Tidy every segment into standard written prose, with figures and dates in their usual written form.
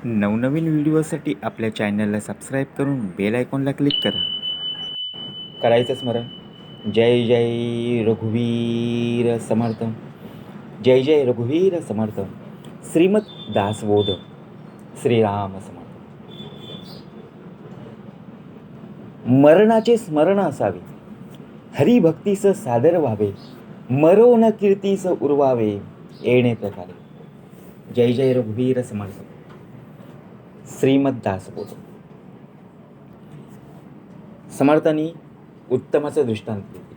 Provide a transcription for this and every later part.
नवनवीन व्हिडिओसाठी आपल्या चॅनलला सबस्क्राईब करून बेल आयकॉनला क्लिक करा. करायचं स्मरण. जय जय रघुवीर समर्थ. जय जय रघुवीर समर्थ. श्रीमद दासबोध. श्रीराम समर्थ. मरणाचे स्मरण असावे, हरिभक्तीस सादर व्हावे, मरो न कीर्तीस उरवावे, येणे प्रकारे. जय जय रघुवीर समर्थ. श्रीमद दासबोध. समर्थांनी उत्तमाचं दृष्टांत दिले.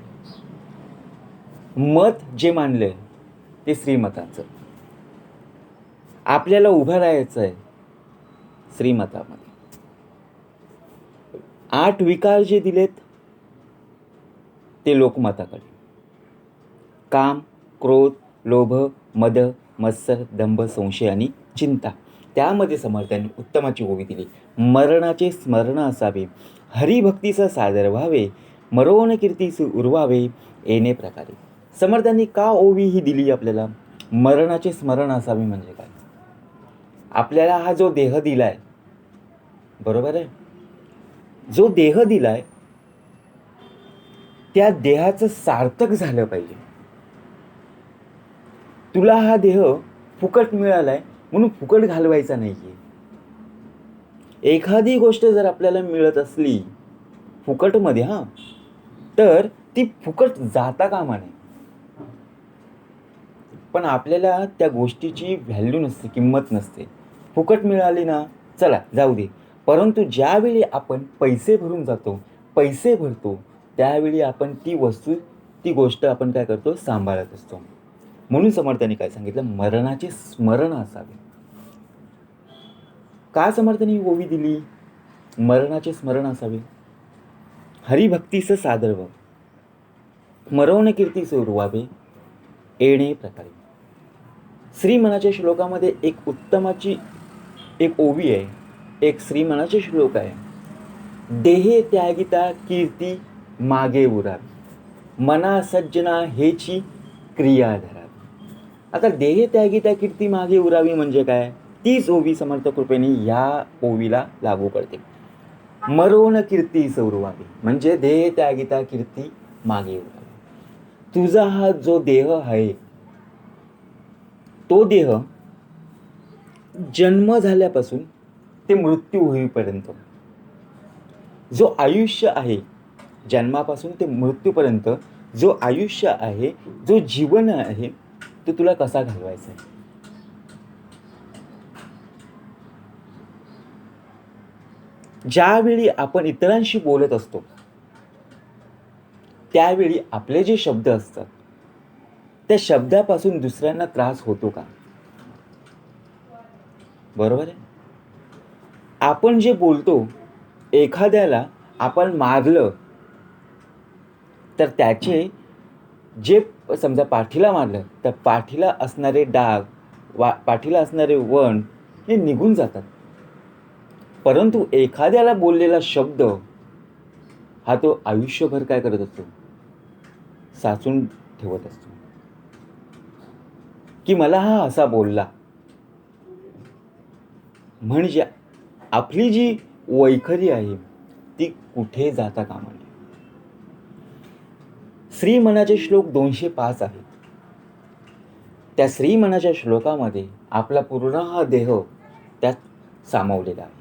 मत जे मानलंय ते श्रीमताचं. आपल्याला उभं राहायचं आहे श्रीमतामध्ये. 8 विकार जे दिलेत ते लोकमताकडे. काम, क्रोध, लोभ, मद, मत्सर, दंभ, संशय आणि चिंता. त्यामध्ये समर्थांनी उत्तमाची ओवी दिली. मरणाचे स्मरण असावे, हरिभक्तीस सादर व्हावे, मरोन कीर्तीस उरवावे, येणे प्रकारे. समर्थांनी का ओवी ही दिली आपल्याला? मरणाचे स्मरण असावे म्हणजे काय? आपल्याला हा जो देह दिलाय, बरोबर आहे, जो देह दिलाय त्या देहाचं सार्थक झालं पाहिजे. तुला हा देह फुकट मिळालाय म्हणून फुकट घालवायचा नाहीये. एखादी गोष्ट जर आपल्याला मिळत असली फुकटमध्ये, तर ती फुकट जाता कामा नये. पण आपल्याला त्या गोष्टीची व्हॅल्यू नसते, किंमत नसते. फुकट मिळाली ना, चला जाऊ दे. परंतु ज्यावेळी आपण पैसे भरून जातो, पैसे भरतो, त्यावेळी आपण ती वस्तू, ती गोष्ट आपण काय करतो, सांभाळत असतो. म्हणून समर्थांनी काय सांगितलं? मरणाचे स्मरण असावे. का समर्थांनी ओवी दिली? मरणाचे स्मरण असावे, हरिभक्तीस सादर व्हावे, मरवण कीर्तीस उरवावे, येणे प्रकारे. श्रीमनाच्या श्लोकामध्ये एक उत्तमाची एक ओवी आहे, एक श्रीमनाचे श्लोक आहे. देहे त्यागिता कीर्ती मागे उरावी, मना सज्जना हेची क्रिया धरावी. आता देह त्यागिता कीर्ती मागे उरावी म्हणजे काय? तीच ओवी समर्थ कृपेने या ओवीला लागू करते. मरोन कीर्तीस उरवावी म्हणजे देह त्यागिता कीर्ती मागे उरावी. तुझा हा जो देह आहे, तो देह जन्म झाल्यापासून ते मृत्यू होईपर्यंत जो आयुष्य आहे, जन्मापासून ते मृत्यूपर्यंत जो आयुष्य आहे, जो जीवन आहे, तो तुला कसा घालवायचा आहे? ज्यावेळी आपण इतरांशी बोलत असतो त्यावेळी आपले जे शब्द असतात त्या शब्दापासून दुसऱ्यांना त्रास होतो का? बरोबर आहे. आपण जे बोलतो, एखाद्याला आपण मारलं तर त्याचे जे, समजा पाठीला मारलं तर पाठीला असणारे डाग, पाठीला असणारे वण हे निघून जातात. परंतु एखाद्याला बोललेला शब्द हा तो आयुष्यभर काय करत असतो? साचून ठेवत असतो, की मला हा असा बोलला. म्हणजे आपली जी वैखरी आहे ती कुठे जाता कामा नये. श्रीमनाचे श्लोक 205 आहेत. त्या श्रीमनाच्या श्लोकामध्ये आपला पूर्ण हा देह त्यात सामावलेला आहे.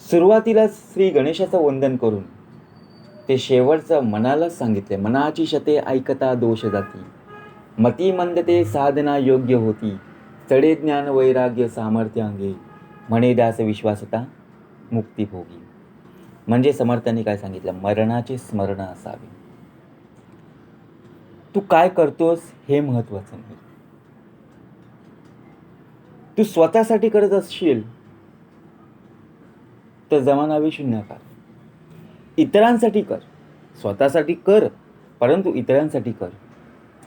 सुरुवातीला श्री गणेशाचं वंदन करून ते शेवटचं मनालाच सांगितले. मनाची शते ऐकता दोष जाती, मती मंदते साधना योग्य होती, चढे ज्ञान वैराग्य सामर्थ्य अंगे, म्हणे दास विश्वासता मुक्ती भोगी. म्हणजे समर्थांनी काय सांगितलं? मरणाचे स्मरण असावे. तू काय करतोस हे महत्वाचं नाही. तू स्वतःसाठी करत असशील तर जमानावी शून्यकार. इतरांसाठी कर, स्वतःसाठी कर, परंतु इतरांसाठी कर,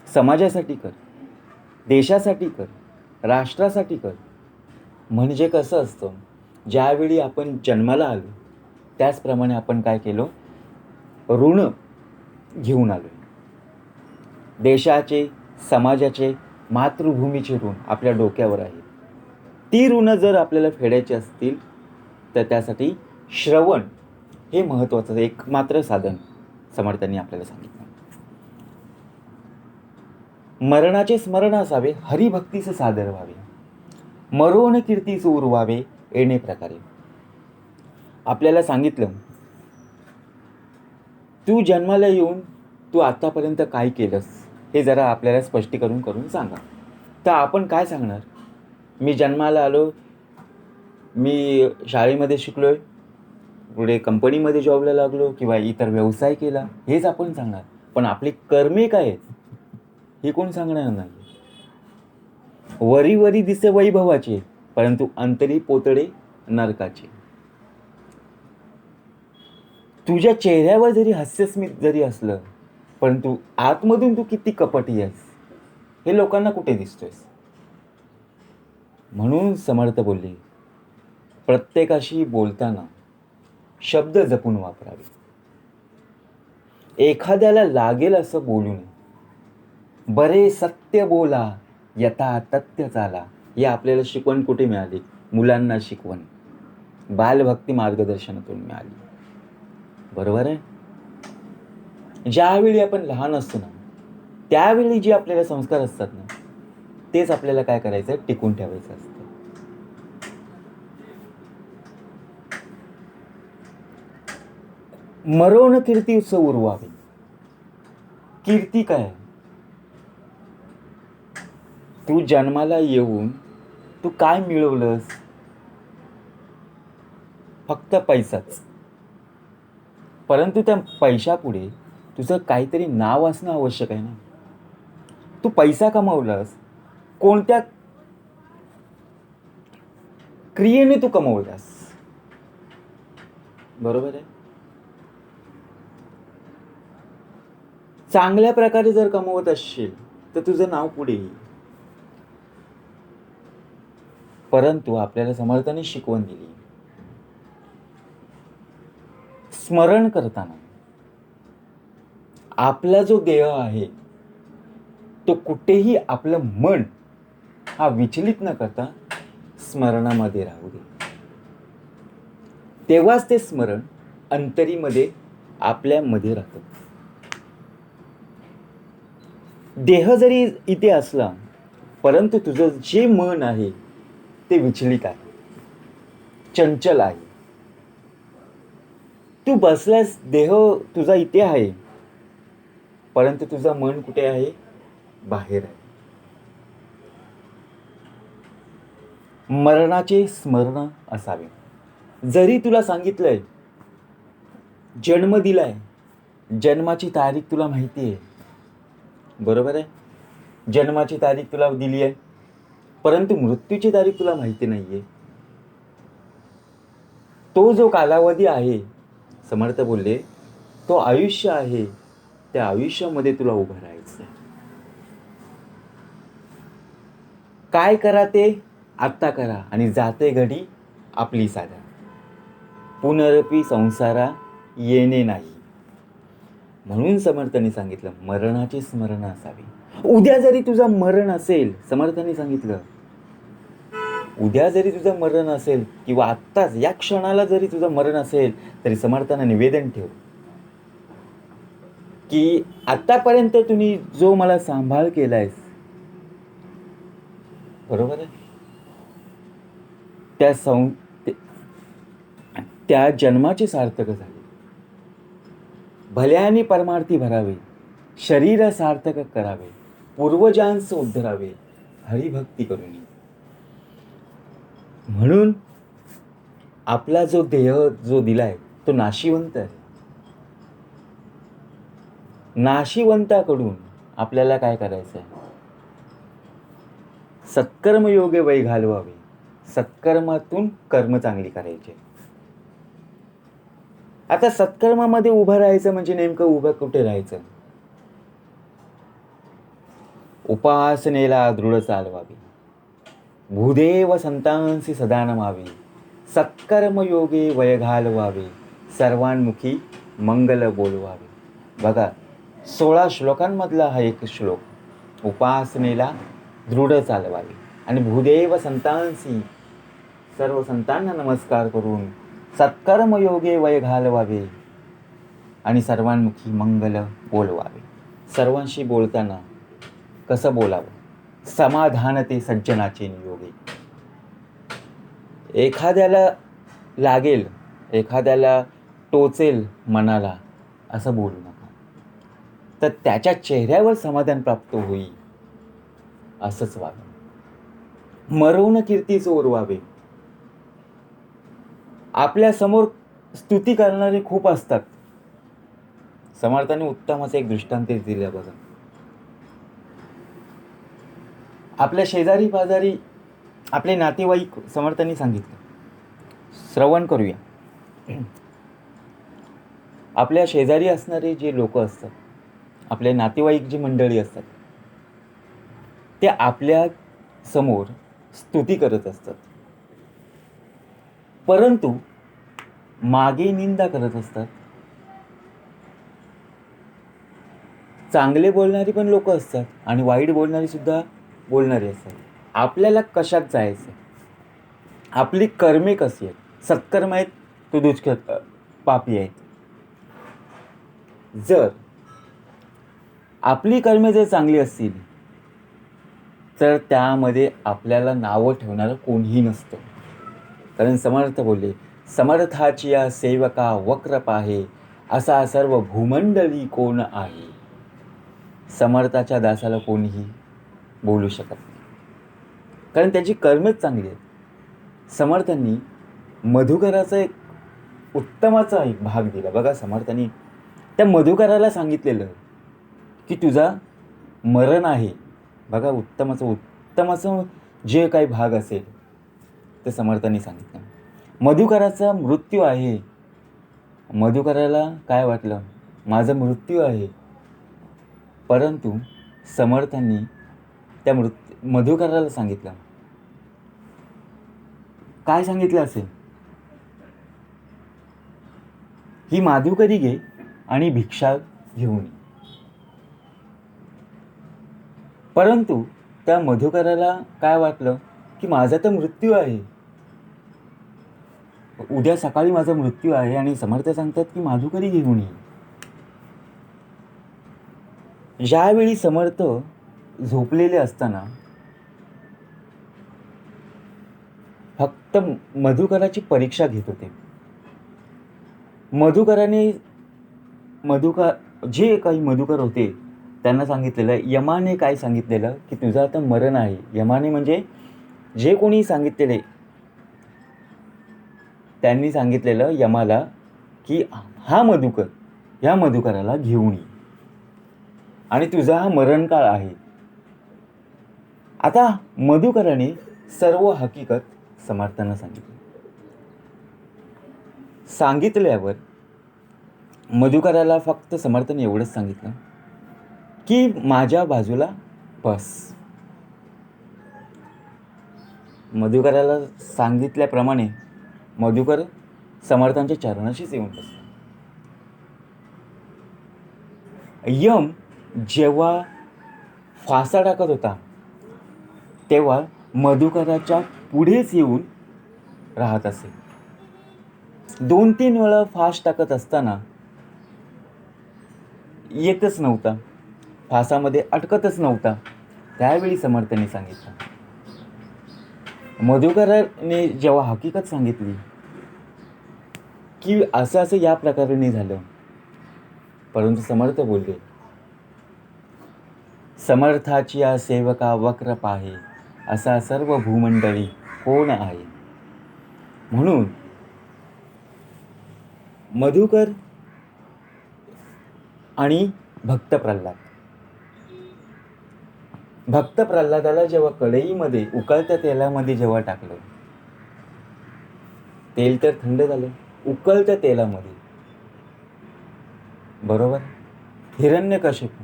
समाजासाठी कर, देशासाठी कर, राष्ट्रासाठी कर. म्हणजे कसं असतं, ज्यावेळी आपण जन्माला आलो त्याचप्रमाणे आपण काय केलं? ऋण घेऊन आलो. देशाचे, समाजाचे, मातृभूमीचे ऋण आपल्या डोक्यावर आहे. ती ऋणं जर आपल्याला फेडायची असतील तर त्यासाठी श्रवण हे महत्त्वाचं एकमात्र साधन समर्थांनी आपल्याला सांगितलं. मरणाचे स्मरण असावे, हरिभक्तीस सादर व्हावे, मरोन कीर्तीस उरवावे येणे प्रकारे. आपल्याला सांगितलं तू जन्माला येऊन तू आतापर्यंत काय केलंस हे जरा आपल्याला स्पष्टीकरण करून सांगा. तर आपण काय सांगणार? मी जन्माला आलो, मी शाळेमध्ये शिकलोय, पुढे कंपनीमध्ये जॉबला लागलो किंवा इतर व्यवसाय केला, हेच आपण सांगणार. पण आपली कर्मे काय आहेत हे कोण सांगणार नाही. वरी वरी दिसे वैभवाचे, परंतु अंतरी पोतडे नरकाचे. तुझ्या चेहऱ्यावर जरी हास्यस्मित जरी असलं, परंतु आतमधून तू किती कपटी आहेस हे लोकांना कुठे दिसतोयस. म्हणून समर्थ बोलले, प्रत्येकाशी बोलताना शब्द जपून वापरावे. एखाद्याला लागेल असं बोलू नये. बरे सत्य बोला यथा तथ्य चाला. हे आपल्याला शिकवण कुठे मिळाली? मुलांना शिकवण बालभक्ती मार्गदर्शनातून मिळाली. बरोबर आहे. ज्यावेळी आपण लहान असतो ना, त्यावेळी जे आपल्याला संस्कार असतात ना, तेच आपल्याला काय करायचं? टिकून ठेवायचं असतं. मरोण कीर्ती उरवावी. कीर्ती काय? तू जन्माला येऊन तू काय मिळवलंस? फक्त पैसाच. परंतु त्या पैशापुढे तुझं काहीतरी नाव असणं आवश्यक आहे ना. तू पैसा कमवलास, कोणत्या क्रियेने तू कमवलास? बरोबर आहे. चांगल्या प्रकारे जर कमवत असशील तर तुझं नाव पुढे येईल. परंतु आपल्याला समर्थाने शिकवण दिली, स्मरण करताना आपला जो देह आहे तो कुठेही आपलं मन हा विचलित न करता स्मरणामध्ये राहू दे. तेव्हाच ते स्मरण अंतरीमध्ये आपल्यामध्ये राहतं. देह जरी इथे असला, परंतु तुझं जे मन आहे ते विचलित आहे, चंचल आहे. तू बसल्यास देह तुझा इथे आहे, परंतु तुझं मन कुठे आहे? बाहेर आहे. मरणाचे स्मरण असावे. जरी तुला सांगितलंय, जन्म दिलाय, जन्माची तारीख तुला माहिती आहे, बरोबर आहे. जन्माची तारीख तुला दिली आहे, परंतु मृत्यूची तारीख तुला माहिती नाहीये. तो जो कालावधी आहे, समर्थ बोलले, तो आयुष्य आहे. त्या आयुष्यामध्ये तुला उभं राहायचं. काय करा ते आत्ता करा आणि जाते घडी आपली साधा. पुनरपी संसारा येणे नाही. म्हणून समर्थाने सांगितलं मरणाचे स्मरण असावे. उद्या जरी तुझं मरण असेल, समर्थाने सांगितलं उद्या जरी तुझं मरण असेल किंवा आत्ताच या क्षणाला जरी तुझं मरण असेल, तरी समर्थांना निवेदन ठेव की आतापर्यंत तुम्ही जो मला सांभाळ केलायस, बरोबर आहे, त्या जन्माचे सार्थक झाले. भल्याने परमार्थी भरावे, शरीर सार्थक करावे, पूर्वजांस उद्धरावे, हरिभक्ती करून. म्हणून आपला जो देह जो दिलाय तो नाशिवंत आहे. नाशिवंताकडून आपल्याला काय करायचं आहे? सत्कर्म योगे वय घालवावे. सत्कर्मातून कर्म चांगली करायचे. आता सत्कर्मामध्ये उभं राहायचं म्हणजे नेमकं उभं कुठे राहायचं? उपासनेला दृढ चालवावी, भूदेव संतांसी सदा नमावे, सत्कर्म योगे वय घालवावे, सर्वांमुखी मंगल बोलवावे. बघा, 16 श्लोकांमधला हा एक श्लोक. उपासनेला दृढ चालवावे आणि भूदेव संतांसी सर्व संतांना नमस्कार करून सत्कर्मयोगे वय घालवावे आणि सर्वांमुखी मंगल बोलवावे. सर्वांशी बोलताना कसं बोलावं? समाधान ते सज्जनाचे नियोगे. एखाद्याला लागेल, एखाद्याला टोचेल मनाला असं बोलू नका, तर त्याच्या चेहऱ्यावर समाधान प्राप्त होईल असंच वागा. मरवून कीर्तीच ओरवावे. आपल्या समोर स्तुती करणारे खूप असतात. समर्थाने उत्तम असं एक दृष्टांत दिलं बघा. आपल्या शेजारी पाजारी आपले नातेवाईक समर्थांनी सांगितलं, श्रवण करूया. आपल्या शेजारी असणारे जे लोक असतात, आपले नातेवाईक जी मंडळी असतात, ते आपल्या समोर स्तुती करत असतात, परंतु मागे निंदा करत असतात. चांगले बोलणारी पण लोक असतात आणि वाईट बोलणारी सुद्धा बोलणारी असतात. आपल्याला कशात जायचं? आपली कर्मे कशी आहेत? सत्कर्म आहेत तो दुष्कर्म पापी आहेत. जर आपली कर्मे जर चांगली असतील तर त्यामध्ये आपल्याला नावं ठेवणारं कोणीही नसतं. कारण समर्थ बोलले, समर्थाची या सेवका वक्र पाहे, असा सर्व भूमंडळी कोण आहे. समर्थाच्या दासाला कोणीही बोलू शकत नाही, कारण त्याची कर्मेच चांगली आहेत. समर्थांनी मधुकराचा एक उत्तमाचा एक भाग दिला बघा. समर्थांनी त्या मधुकराला सांगितलेलं की तुझा मरण आहे. बघा, उत्तमाचं जे काही भाग असेल ते समर्थांनी सांगितलं. मधुकराचा मृत्यू आहे. मधुकराला काय वाटलं? माझा मृत्यू आहे. परंतु समर्थांनी त्या मधुकराला सांगितलं, काय सांगितलं असेल? ही माधुकरी घे आणि भिक्षा घेऊन ये. परंतु त्या मधुकराला काय वाटलं की माझा तर मृत्यू आहे, उद्या सकाळी माझा मृत्यू आहे आणि समर्थ सांगतात की माधुकरी घेऊन ये. ज्यावेळी समर्थ झोपलेले असताना फक्त मधुकराची परीक्षा घेत होते. जे काही मधुकर होते त्यांना सांगितलेलं, यमाने काय सांगितलेलं की तुझं आता मरण आहे. यमाने म्हणजे जे कोणी सांगितलेले त्यांनी सांगितलेलं यमाला की ह्या मधुकराला घेऊन ये आणि तुझा हा मरणकाळ आहे. आता मधुकराने सर्व हकीकत समर्थांना सांगितल्यावर मधुकराला फक्त समर्थाने एवढंच सांगितलं की माझ्या बाजूला बस. मधुकराला सांगितल्याप्रमाणे मधुकर समर्थांच्या चरणाशीच येऊन बसला. यम जेव्हा फासा टाकत होता तेव्हा मधुकराच्या पुढेच येऊन राहत असे. 2-3 वेळा फास टाकत असताना येतच नव्हता, फासामध्ये अटकतच नव्हता. त्यावेळी समर्थांनी सांगितलं, मधुकराने जेव्हा हकीकत सांगितली की असं या प्रकारे झालं, परंतु समर्थ बोलले, समर्थाची या सेवका वक्र पाहे, असा सर्व भूमंडळी कोण आहे. म्हणून मधुकर आणि भक्त प्रल्हादाला जेव्हा कढईमध्ये उकळत्या तेलामध्ये जेव्हा टाकलं, तेल तर थंड झालं, उकळत्या तेलामध्ये बरोबर हिरण्यकशिपू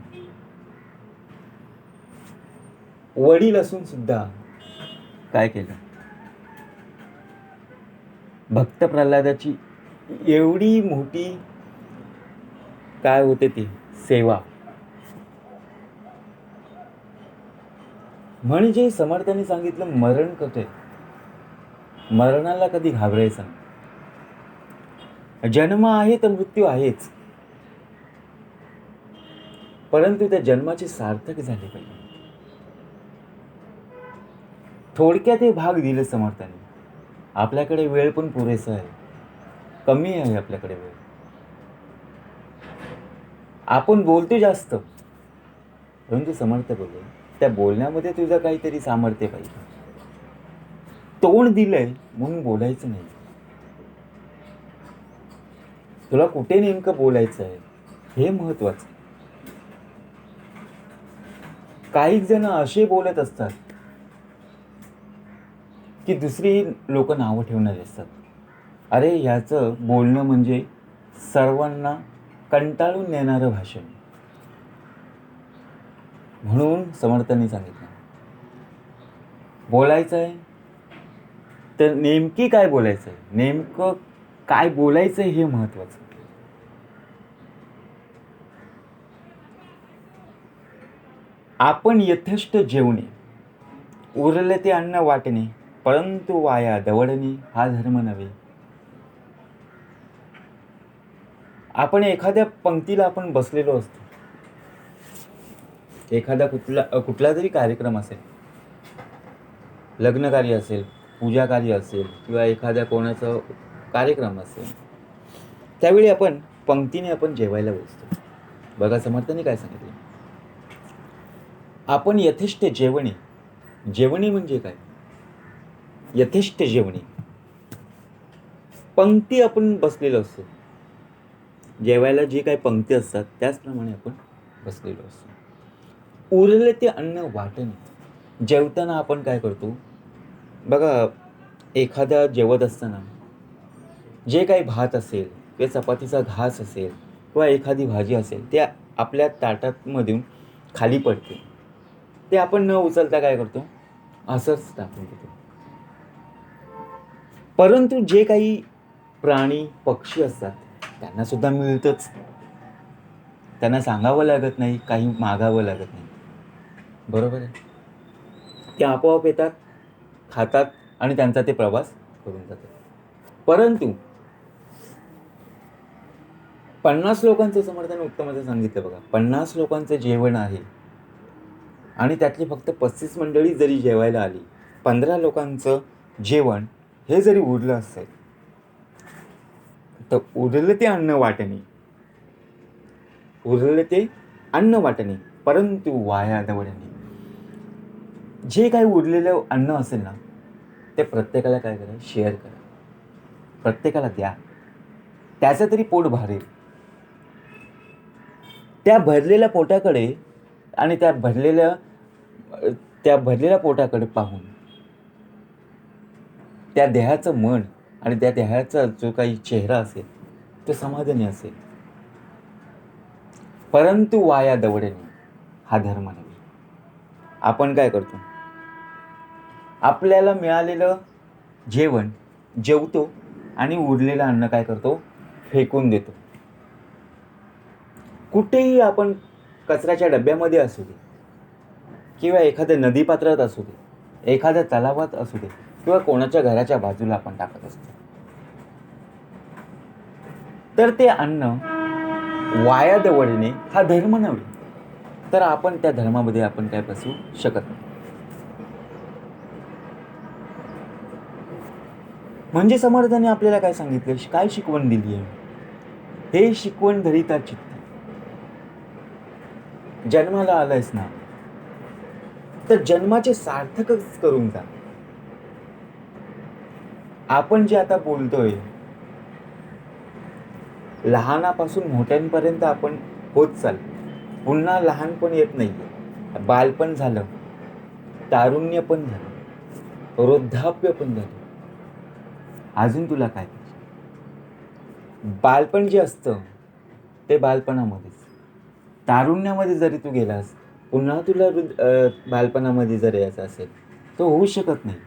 वडील असून सुद्धा काय केलं, भक्त प्रल्हादाची एवढी मोठी काय होते ती सेवा. म्हणजे समर्थांनी सांगितलं मरण कसे, मरणाला कधी घाबरायचं नाही. जन्म आहे तर मृत्यू आहेच, परंतु त्या जन्माचे सार्थक झाले पाहिजे. थोडक्यात हे भाग दिले समर्थाने. आपल्याकडे वेळ पण पुरेसा आहे, कमी आहे आपल्याकडे वेळ. आपण बोलतो जास्त, परंतु समर्थ बोलले त्या बोलण्यामध्ये तुझं काहीतरी सामर्थ्य पाहिजे. तोंड दिलंय म्हणून बोलायचं नाही. तुला कुठे नेमकं बोलायचं आहे हे महत्वाचं. काही जण असे बोलत असतात की दुसरी लोक नावं ठेवणारे असतात. अरे ह्याचं बोलणं म्हणजे सर्वांना कंटाळून नेणारं भाषण. म्हणून समर्थांनी सांगितलं, बोलायचं आहे तर नेमकी काय बोलायचं आहे, नेमकं काय बोलायचं हे महत्वाचं. आपण यथेष्ट जेवणे, उरले ते अन्न वाटणे, परंतु वाया दवडणे हा धर्म नव्हे. आपण एखाद्या पंक्तीला आपण बसलेलो असतो, एखादा कुठला तरी कार्यक्रम असेल, लग्न कार्य असेल, पूजा कार्य असेल किंवा एखाद्या कोणाचा कार्यक्रम असेल, त्यावेळी आपण पंक्तीने आपण जेवायला बसतो. बघा समर्थांनी काय सांगितलं, आपण यथेष्ट जेवणे. जेवणे म्हणजे काय? यथेष्ट जेवणे. पंक्ती आपण बसलेलो असतो, जेवायला जे काही पंक्ती असतात त्याचप्रमाणे आपण बसलेलो असतो. उरले ते अन्न वाटणे. जेवताना आपण काय करतो बघा, एखाद्या जेवत असताना जे काही भात असेल किंवा चपातीचा घास असेल किंवा एखादी भाजी असेल, ते आपल्या ताटामधून खाली पडते. ते आपण न उचलता काय करतो, असंच टाकून देतो. परंतु जे काही प्राणी पक्षी असतात त्यांना सुद्धा मिळतंच. त्यांना सांगावं लागत नाही, काही मागावं लागत नाही, बरोबर आहे. ते आपोआप येतात, खातात आणि त्यांचा ते प्रवास करून जातात. परंतु 50 लोकांचं समर्थन उत्तमाचं सांगितलं बघा. 50 लोकांचं जेवण आहे आणि त्यातली फक्त 35 मंडळी जरी जेवायला आली, 15 लोकांचं जेवण हे जरी उरलं असेल, तर उरलं ते अन्न वाटणे, उरलं ते अन्न वाटणे, परंतु वाया दवडणे. जे काही उरलेलं अन्न असेल ना, ते प्रत्येकाला काय करा, शेअर करा, प्रत्येकाला द्या, त्याचं तरी पोट भरेल. त्या भरलेल्या पोटाकडे आणि त्या भरलेल्या पोटाकडे पाहून त्या देहाचं मन आणि त्या देहाचा जो काही चेहरा असेल तो समाधानी असेल. परंतु वाया दवडणे हा धर्म नव्हे. आपण काय करतो, आपल्याला मिळालेलं जेवण जेवतो आणि उरलेलं अन्न काय करतो, फेकून देतो. कुठेही आपण कचऱ्याच्या डब्यामध्ये असू दे किंवा एखाद्या नदीपात्रात असू दे, एखाद्या तलावात असू दे किंवा कोणाच्या घराच्या बाजूला आपण टाकत असतो, तर ते अन्न वाया दवडणे हा धर्म नव्हे. तर आपण त्या धर्मामध्ये आपण काय बसू शकत नाही. म्हणजे समर्थाने आपल्याला काय सांगितलं, काय शिकवण दिली आहे, हे शिकवण धरिता चित्त. जन्माला आलायस ना, तर जन्माचे सार्थकच करून जा. आपण जे आता बोलतोय, लहानापासून मोठ्यांपर्यंत आपण होत चाललो. पुन्हा लहानपण येत नाहीये. बालपण झालं, तारुण्य पण झालं, वृद्धाप्य पण झालं. अजून तुला काय पाहिजे? बालपण जे असतं ते बालपणामध्येच. तारुण्यामध्ये जरी तू गेलास, पुन्हा तुला बालपणामध्ये जर यायचं असेल तर होऊ शकत नाही.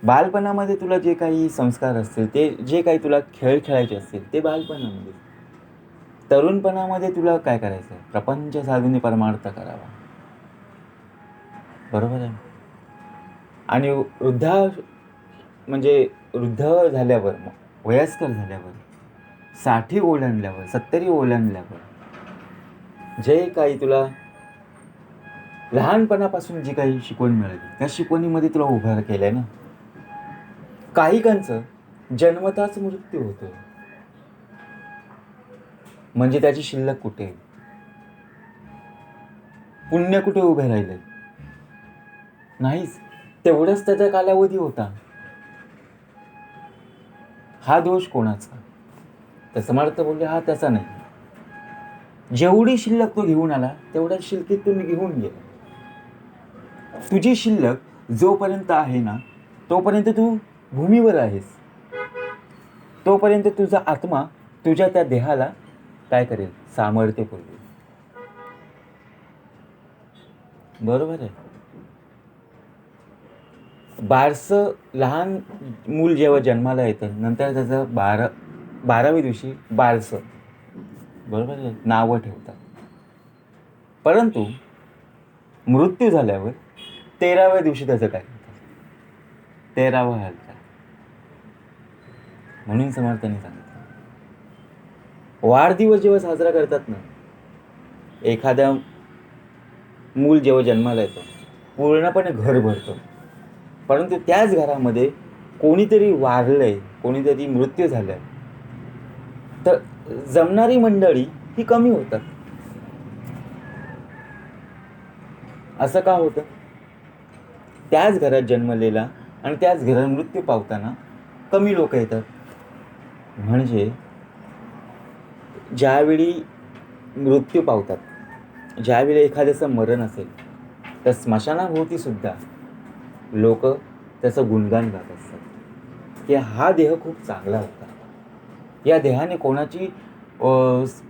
बालपणामध्ये तुला जे काही संस्कार असतील, ते जे काही तुला खेळ खेळायचे असतील ते बालपणामध्ये. तरुणपणामध्ये तुला काय करायचं आहे, प्रपंच साधून परमार्थ करावा, बरोबर आहे. आणि म्हणजे वृद्ध झाल्यावर, वयस्कर झाल्यावर, 60 ओलांडल्यावर, 70 ओलांडल्यावर जे काही तुला लहानपणापासून जी काही शिकवण मिळाली, त्या शिकवणीमध्ये तुला उभं केलंय ना. काहीकांचं जन्मताच मृत्यू होतो, म्हणजे त्याची शिल्लक कुठे, पुण्य कुठे उभे राहिले? नाहीच. तेवढाच त्याचा कालावधी होता. हा दोष कोणाचा? तर समर्थ बोलले हा त्याचा नाही. जेवढी शिल्लक तो घेऊन आला तेवढ्या शिल्लकीत तुम्ही घेऊन गेला. तुझी शिल्लक जोपर्यंत आहे ना, तोपर्यंत तू भूमीवर आहेस. तोपर्यंत तुझा आत्मा तुझ्या त्या देहाला काय करेल? सामर्थ्य पुरवेल. बरोबर आहे. बारसं लहान मूल जेव्हा जन्माला येतं, नंतर त्याचं 12व्या दिवशी बारसं, बरोबर आहे, नावं ठेवतात. परंतु मृत्यू झाल्यावर 13व्या दिवशी त्याचं काय होतं? 13वा हालचाल. म्हणून समर्थांनी सांगितलं, वाढदिवस जेव्हा साजरा करतात ना, एखाद्या मूल जेव्हा जन्माला येतं, पूर्णपणे घर भरतं. परंतु त्याच घरामध्ये कोणीतरी वारलंय, कोणीतरी मृत्यू झालाय, तर जमणारी मंडळी ही कमी होतात. असं का होतं? त्याच घरात जन्मलेला आणि त्याच घरात मृत्यू पावताना कमी लोक येतात. म्हणजे ज्यावेळी मृत्यू पावतात, ज्यावेळी एखाद्याचं मरण असेल, तर स्मशानाभोवती सुद्धा लोक त्याचं गुणगान गात असतात की हा देह खूप चांगला होता. या देहाने कोणाची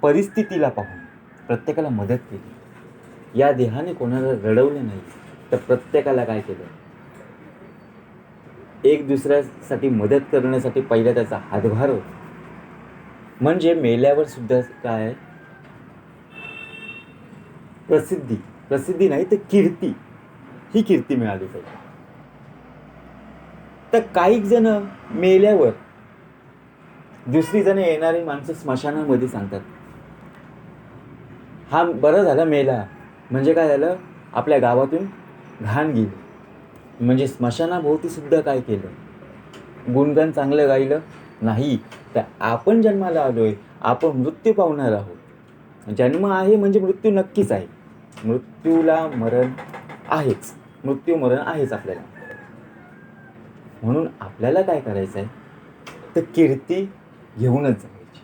परिस्थितीला पाहून प्रत्येकाला मदत केली. या देहाने कोणाला रडवलं नाही, तर प्रत्येकाला काय केलं? एक दुसऱ्यासाठी मदत करण्यासाठी पहिला त्याचा हातभार होता. म्हणजे मेल्यावर सुद्धा काय? प्रसिद्धी नाही तर कीर्ती, ही कीर्ती मिळाली पाहिजे. तर काही जण मेल्यावर दुसरी जण येणारी माणसं स्मशानामध्ये सांगतात, हा बरं झाला मेला, म्हणजे काय झालं? आपल्या गावातून घाण गेली. म्हणजे स्मशानाभोवती सुद्धा काय केलं? गुणगान चांगलं गायलं नाही. तर आपण जन्माला आलोय, आपण मृत्यू पावणार आहोत. जन्म आहे म्हणजे मृत्यू नक्कीच आहे. मृत्यूला मरण आहेच, मृत्यू मरण आहेच आपल्याला. म्हणून आपल्याला काय करायचं आहे? तर कीर्ती घेऊनच जायची.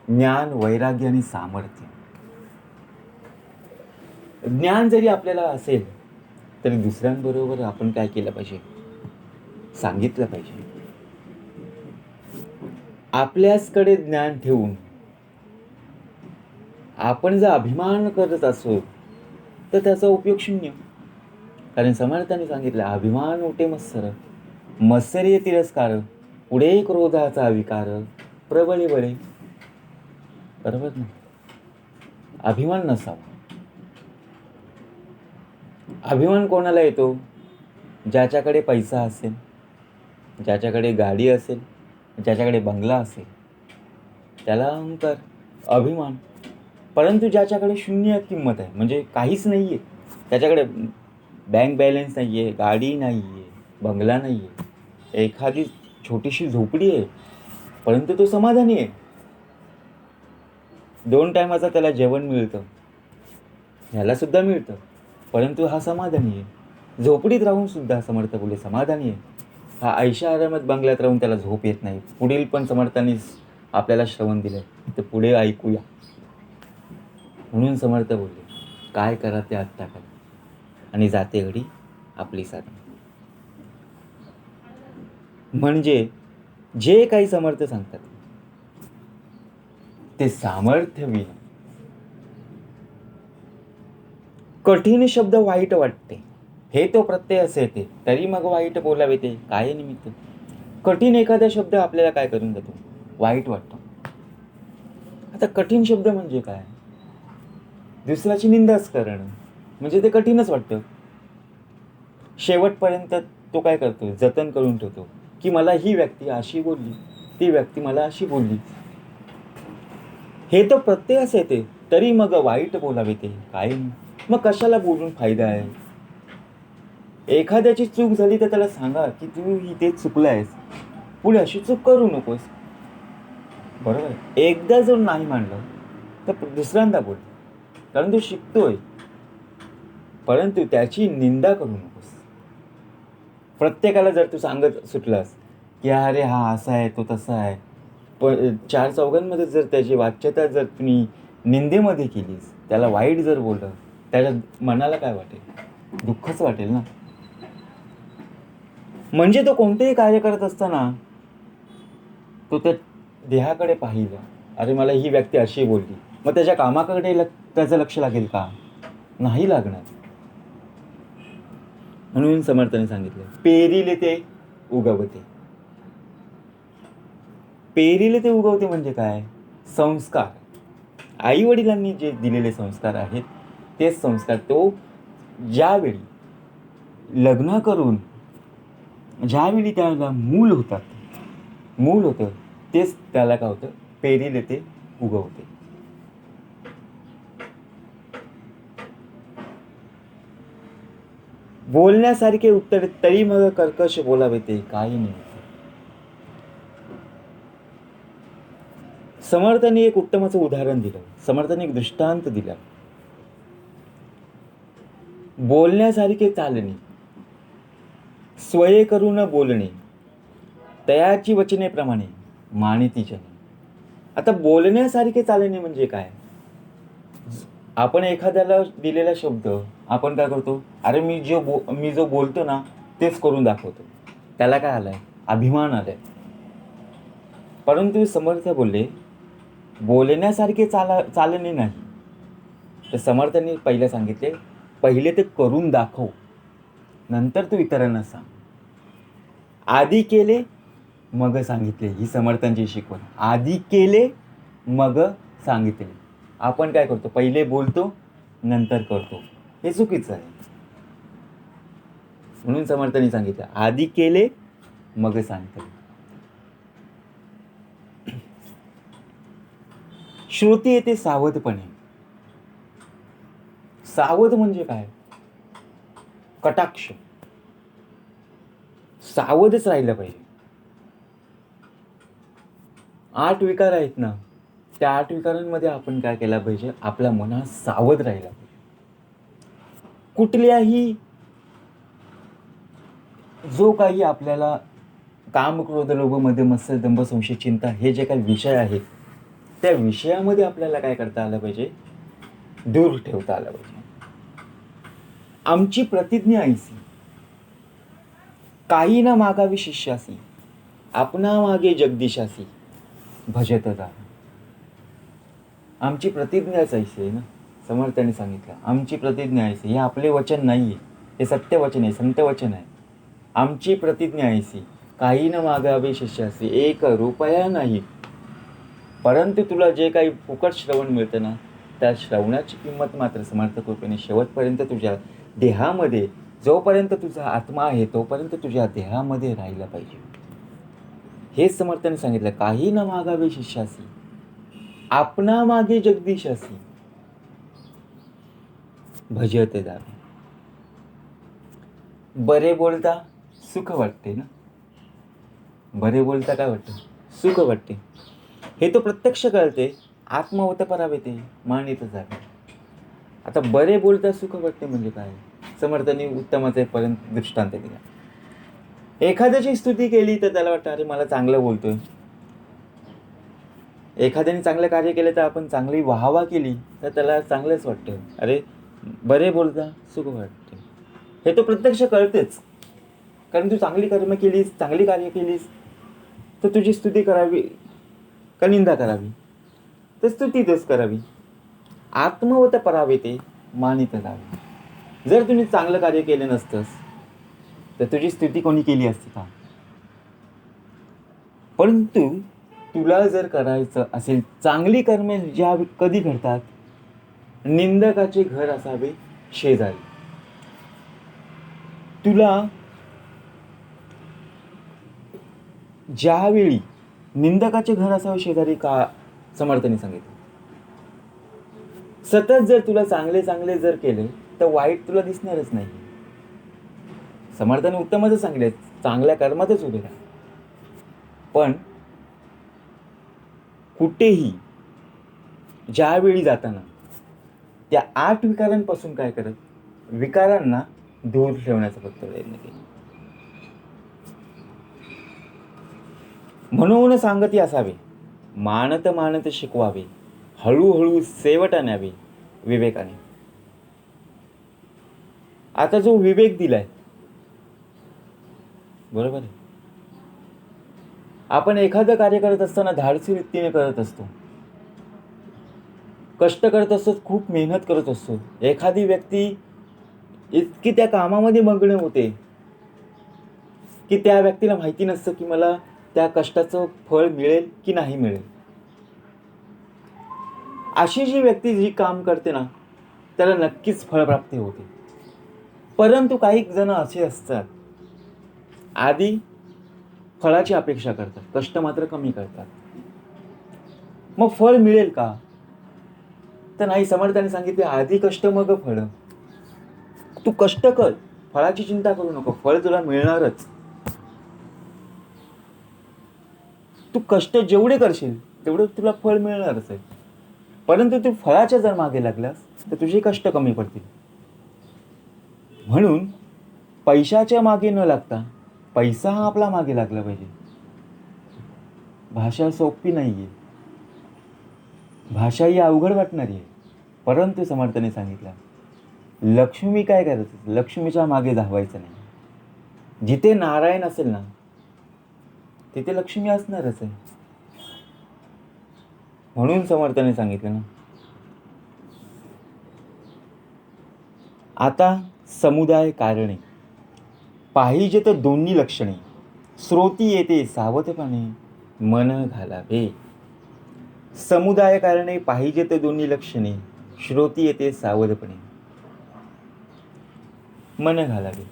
ज्ञान, वैराग्य आणि सामर्थ्य. ज्ञान जरी आपल्याला असेल तरी दुसऱ्यांबरोबर आपण काय केलं पाहिजे? सांगितलं पाहिजे. आपल्याचकडे ज्ञान ठेवून आपण जर अभिमान करत असो तर त्याचा उपयोग शून्य. कारण समर्थांनी सांगितलं, अभिमान ओटे मत्सर, मत्सर्य तिरस्कार, पुढे क्रोधाचा विकार, प्रबळे बळे. बरोबर ना? अभिमान नसावा. अभिमान कोणाला येतो? ज्याच्याकडे पैसा असेल, ज्याच्याकडे गाडी असेल, ज्याच्याकडे बंगला असेल, त्याला अहंकार, अभिमान. परंतु ज्याच्याकडे शून्य किंमत आहे, म्हणजे काहीच नाही आहे, त्याच्याकडे बँक बॅलन्स नाही आहे, गाडी नाही आहे, बंगला नाही आहे, एखादी छोटीशी झोपडी आहे, परंतु तो समाधानी आहे. 2 टायमाचं त्याला जेवण मिळतं, ह्याला सुद्धा मिळतं, परंतु हा समाधानी आहे. झोपडीत राहून सुद्धा समर्थ बोलले समाधानी आहे. हा ऐशा आरामात बंगल्यात राहून त्याला झोप येत नाही. पुढील पण समर्थांनी आपल्याला श्रवण दिलंय, तर पुढे ऐकूया. म्हणून समर्थ बोलले, काय करा ते आत्ता करा, आणि जाते घडी आपली साधना. म्हणजे जे काही समर्थ सांगतात ते सामर्थ्य विना. कठीण शब्द वाईट वाटते, हे तो प्रत्यय असे येते, तरी मग वाईट बोलावे ते काय निमित्त. कठीण एखादा शब्द आपल्याला काय करून जातो? वाईट वाटतो. आता कठीण शब्द म्हणजे काय? दुसऱ्याची निंदाच करणं, म्हणजे ते कठीणच वाटतं. शेवटपर्यंत तो काय करतो, जतन करून ठेवतो की मला ही व्यक्ती अशी बोलली, ती व्यक्ती मला अशी बोलली. हे तर प्रत्येकाच येते, तरी मग वाईट बोलावे ते काय नाही. मग कशाला बोलून फायदा आहे. एखाद्याची चूक झाली तर त्याला सांगा की तू इथे चुकलायस, पुढे अशी चूक करू नकोस. बरोबर आहे. एकदा जर नाही मानलं तर दुसऱ्यांदा बोल, कारण तू शिकतोय. परंतु त्याची निंदा करू नकोस. प्रत्येकाला जर तू सांगत सुटलास की अरे हा असा आहे, तो तसा आहे, पण चार चौघांमध्ये जर त्याची वाच्यता जर तुम्ही निंदेमध्ये केलीस, त्याला वाईट जर बोललं, त्याच्या मनाला काय वाटेल, दुःखच वाटेल ना. म्हणजे तो कोणतेही कार्य करत असताना तो त्या देहाकडे पाहिलं, अरे मला ही व्यक्ती अशी बोलली, मग त्याच्या कामाकडे त्याचं लक्ष लागेल का, नाही लागणार. म्हणून समर्थाने सांगितलं, पेरिले ते उगवते. पेरिले ते उगवते म्हणजे काय, संस्कार. आई वडिलांनी जे दिलेले संस्कार आहेत तेच संस्कार तो ज्यावेळी लग्न करून ज्यावेळी त्याला मूल होतं तेच त्याला काय होतं, पेरिले ते उगवते. बोलण्यासारखे उत्तर तरी मग कर्कश बोलावे ते काही नाही. समर्थांनी एक उत्तमाचं उदाहरण दिलं, समर्थांनी एक दृष्टांत दिला. बोलण्यासारखे चालणे, स्वये करून बोलणे, तयाची वचनेप्रमाणे मानिती जने. आता बोलण्यासारखे चालणे म्हणजे काय, आपण एखाद्याला दिलेला शब्द आपण काय करतो, अरे मी जो बोलतो ना तेच करून दाखवतो. त्याला काय आलाय, अभिमान आलाय. परंतु समर्थ बोलले, बोलण्यासारखे चालणे नाही. तर समर्थांनी पहिले सांगितले, पहिले ते करून दाखव, नंतर तू इतरांना सांग. आधी केले मग सांगितले, ही समर्थांची शिकवण. आधी केले मग सांगितले. आपण काय करतो, पहिले बोलतो नंतर करतो, हे चुकीचं आहे. म्हणून समर्थांनी सांगितलं, आधी केले मग सांगितले. श्रुती येते सावधपणे. सावध म्हणजे काय, कटाक्ष. सावधच राहिलं पाहिजे. 8 विकार आहेत ना, त्या 8 विकारांमध्ये आपण काय केलं पाहिजे, आपल्या मनात सावध राहिला पाहिजे. कुठल्याही जो काही आपल्याला काम, क्रोध, लोभ, मद, मत्सर, दंभ, संशय, चिंता हे जे काही विषय आहेत, त्या विषयामध्ये आपल्याला काय करता आलं पाहिजे, दूर ठेवता आलं पाहिजे. आमची प्रतिज्ञा ऐसी, काही ना मागावी शिष्यासी, आपणा मागे जगदीशासी, भजत जा. आमची प्रतिज्ञाच ऐसी आहे ना. समर्थांनी सांगितलं, आमची प्रतिज्ञा ऐसी. हे आपले वचन नाहीये, हे सत्य वचन आहे, संत वचन आहे. आमची प्रतिज्ञा ऐसी, काही न मागावे शिष्यासी, 1 रुपया नाही. परंतु तुला जे काही फुकट श्रवण मिळतं ना, त्या श्रवणाची किंमत मात्र समर्थ कृपेने शेवटपर्यंत तुझ्या देहामध्ये, जोपर्यंत तुझा आत्मा आहे तोपर्यंत तुझ्या देहामध्ये राहिला पाहिजे. हेच समर्थाने सांगितलं, काही न मागावे शिष्यासी, आपणा मागे जगदीशासी, भजत जावे. बरे बोलता सुख वाटते ना, बरे बोलता काय वाटतं, सुख वाटते. हे तो प्रत्यक्ष कळते, आत्मवत परावे ते मानित जावे. आता बरे बोलता सुख वाटते म्हणजे काय, समर्थांनी उत्तमाचा पर्यंत दृष्टांत दिला. एखाद्याची स्तुती केली तर त्याला वाटतं, अरे मला चांगलं बोलतोय. एखाद्याने चांगलं कार्य केलं तर आपण चांगली वाहवा केली तर त्याला चांगलंच वाटतं, अरे बरे बोलता सुख वाटते. हे तो प्रत्यक्ष कळतेच, कारण तू चांगली कर्म केलीस, चांगली कार्य केलीस तर तुझी स्तुती करावी का निंदा करावी, तर स्तुतीच करावी. आत्मवत परावे ते मानित जावे. जर तुम्ही चांगलं कार्य केलं नसतंस तर तुझी स्तुती कोणी केली असती का. परंतु तुला जर करायचं असेल, चांगली कर्मे ज्या कधी घडतात, निंदकाचे घर असावे शेजारी. तुला ज्यावेळी निंदकाचे घर असावे शेजारी का, समर्थाने सांगितलं. सतत जर तुला चांगले चांगले जर केले तर वाईट तुला दिसणारच नाही. समर्थाने उत्तमच सांगितले, चांगल्या कर्मातच उभे राहा. पण कुठेही ज्यावेळी जाताना त्या 8 विकारांपासून काय करत, विकारांना दूर ठेवण्याचा फक्त प्रयत्न केला. म्हणून सांगती असावे, मानत मानत शिकवावे, हळूहळू सेवट आणावे विवेकाने. आता जो विवेक दिलाय, बरोबर आहे, आपण एखादं कार्य करत असताना धाडसी वृत्तीने करत असतो, कष्ट करत असतो, खूप मेहनत करत असतो. एखादी व्यक्ती इतकी त्या कामामध्ये मग्न होते की त्या व्यक्तीला माहिती नसतं की मला त्या कष्टाचं फळ मिळेल की नाही मिळेल. अशी जी व्यक्ती जी काम करते ना, त्याला नक्कीच फळप्राप्ती होते. परंतु काही जण असे असतात, आधी फळाची अपेक्षा करतात, कष्ट मात्र कमी करतात. मग फळ मिळेल का, तर नाही. समर्थाने सांगितले, आधी कष्ट मग फळ. तू कष्ट कर, फळाची चिंता करू नको, फळ तुला मिळणारच. तू कष्ट जेवढे करशील तेवढं तुला फळ मिळणारच आहे. परंतु तू फळाच्या जर मागे लागलास तर तुझे कष्ट कमी पडतील. म्हणून पैशाच्या मागे न लागता पैसा हा आपला मागे लागला पाहिजे. भाषा सोपी नाहीये, भाषा ही अवघड वाटणारी आहे. परंतु समर्थाने सांगितलं, लक्ष्मी काय करायचं, लक्ष्मीच्या मागे धावायचं नाही. जिथे नारायण असेल ना, तिथे लक्ष्मी असणारच आहे. म्हणून समर्थाने सांगितलं ना, आता समुदाय कारणे पाहिजे तर दोन्ही लक्षणे, श्रोती येते सावधपणे मन घालावे. समुदाय कारणे पाहिजे तर दोन्ही लक्षणे, श्रोती येते सावधपणे मन घालावे.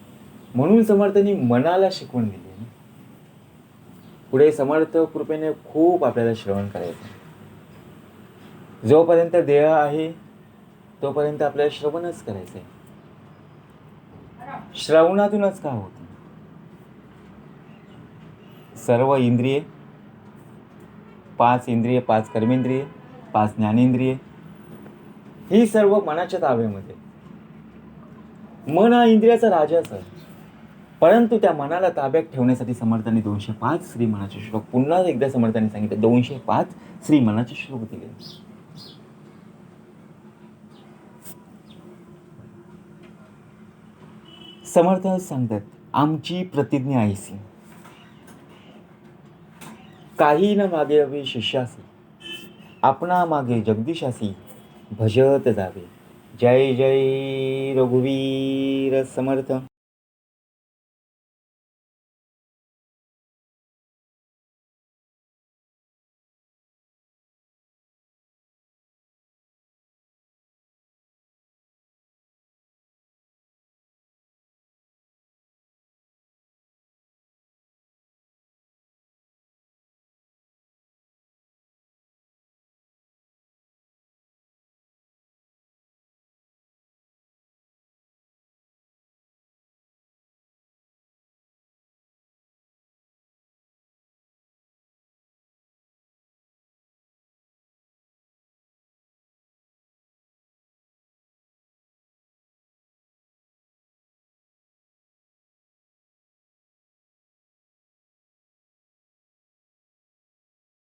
म्हणून समर्थांनी मनाला शिकवण दिली. पुढे समर्थ कृपेने खूप आपल्याला श्रवण करायचं. जोपर्यंत देह आहे तोपर्यंत आपल्याला श्रवणच करायचंय. श्रवणातूनच काय होतं, सर्व इंद्रिये, 5 इंद्रिये, 5 कर्मेंद्रिये, 5 ज्ञानेंद्रिये, ही सर्व मनाच्या ताब्यामध्ये. मन हा इंद्रियाचा राजाच आहे. परंतु त्या मनाला ताब्यात ठेवण्यासाठी समर्थांनी 205 श्रीमनाचे श्लोक, पुन्हा एकदा समर्थांनी सांगितलं, 205 श्रीमनाचे श्लोक दिले. समर्थ सांगतात, आमची प्रतिज्ञा ऐसी, काही न मागे हवे शिष्यासी, आपणा मागे जगदीशासी भजत जावे. जय जय रघुवीर समर्थ.